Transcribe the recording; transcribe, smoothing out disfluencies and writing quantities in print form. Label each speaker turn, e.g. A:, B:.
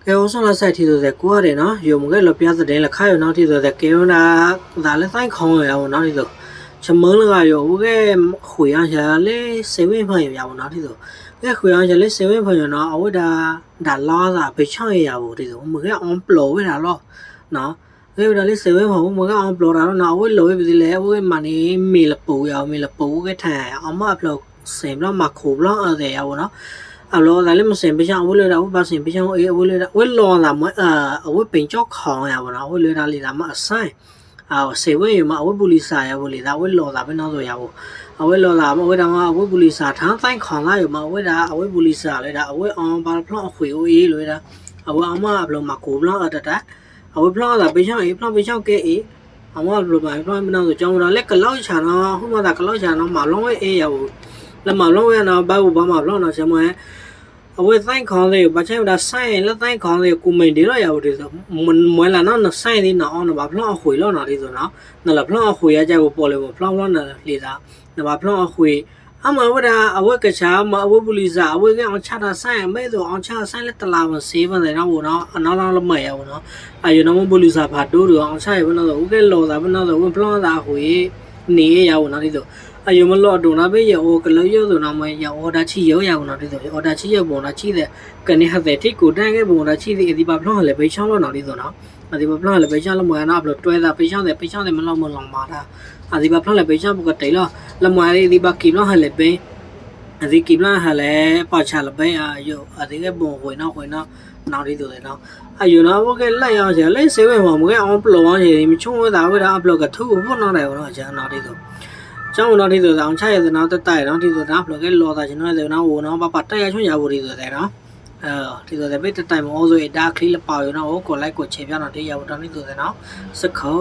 A: ကဲဥဆောင်လာဆိုင်ထီဆိုတဲ့ကိုရတယ်နော်ယုံမကလောပြတဲ့လက်ခါရနော်ထီဆိုတဲ့ကေယနာဒါလည်းဆိုင်ခေါင်းရအောင်နော်ထီဆိုချမန်းလကရောဦးကခွေရရလေစေဝင်းဖန်ရအောင်နော်ထီဆိုကဲခွေရရလေစေဝင်းဖန်ရနော်အဝဒါလာတာဘေချောင်းရအောင်ထီဆိုမကအွန်ပလောဝဲတာလောနော်ကဲဒါလေးစေဝင်းဖန်မကအွန်ပလောတာနော်အဝဲလောဝဲပြီလေအဝဲမနေမီလပူရအောင်မီလပူကထိုင်အောင်မပလောစေဘလမခိုဘလအဲ့ရအောင်နော်alors là les machines bien on le là on passe bien et on le on la moi on peut jo khong ya bon on le là li la ma sai se we ma on police ya bon li da on lo la ben no so ya bon on lo la on da ma on police thang sai khong la yo ma on da on police le da on on ba plan khwe o e lo da on ma blo ma ko plan da da on plan da bien e plan bien ke e on ma blo ba plan ben no so jong da le ka lao cha no hu ma da ka lao cha no ma long we e ya bon là mà long we no ba bu ba ma plan no se moအဝဲဆိုင်ခေါင်းလေးဘာချင်ဒါဆိုင်လက်ဆိုင်ခေါင်းလေးကိုမိန်တယ်လို့ရပါတယ်ဆိုမွဲလာနော်ဆိုင်လေးနော်အောင်ဘာဖလောင်းအခွေလို့နော်ဒီဆိုနော်နော်ဖလောင်းအခွေရကြကိုပေါ်လေဖလောင်းနော်လေသာနော်ဘာဖလောင်းအခွေအမဝဒါအဝဲကချာမအဝဲပူလီစာအဝဲကအောင်ချတာဆိုင်မဲဆိုအောင်ချဆိုင်လက်တလာမစေးပါတယ်နော်ဘောနော်အနောက်လောက်လည်းမရဘူးနော်အယူနော်ပူလီစာဘာတိုးတော့အောင်ချရဘနော်ဆိုဦးကဲလော်တာဘနော်ဆိုဖလောင်းတာခွေနေရအောင်နော်ဒီဆိုအယုံမလို့တော့နာဘေးရောကလေးရောဆိုတော့မရောအော်ဒါချီရောရအောင်တော့ဒီဆိုအော်ဒါချီရပုံတော့ချီတဲ့ကနေဟတဲ့ထိကိုတန်းခဲ့ပုံတော့ချီတဲ့အဒီပါဖလောင်းလည်းဘေးချောင်းလို့တော့ဒီဆိုနော်အဒီပါဖလောင်းလည်းဘေးချောင်းလို့မရနာဘလို့တွဲတာဘေးချောင်းတယ်မလောက်မလောင်ပါတာအဒီပါဖလောင်းလည်းဘေးချောင်းဘကတိလို့လမွာလေးဒီပါကီလောဟလည်းဘေးအဒီကီလောဟလည်းပါချလည်းဘေးအယုအဒီကပုံဝင်တော့နောက်ဒီဆိုလေနော်အယုနော်ဘကလက်ရအောင်ချလက်ဆေးဝင်မှာမကအောင်ပလောင်းချင်မချုံဝဲတာဝဲတာအပလောကထုပ်ဖို့နောက်တယ်တော့ကျန်နောက်ဒီဆိုကျောင်းတော်ဒီဆိုအောင်ချရတဲ့နောက်တက်တိုက်နော်ဒီဆိုတာဘလော့ကလောတာကျွန်တော်လည်းနော်ဟိုနော်ပတက်ရချွန်ရဖို့ဒီဆိုတဲ့နော်ဒီဆိုတဲ့ပိတ်တိုက်မအောင်ဆိုဒါခလီလပေါရနော်ကိုလိုက်ကိုချေပြတော့ဒီရဖို့တော့ဒီဆိုတဲ့နော်စခေါ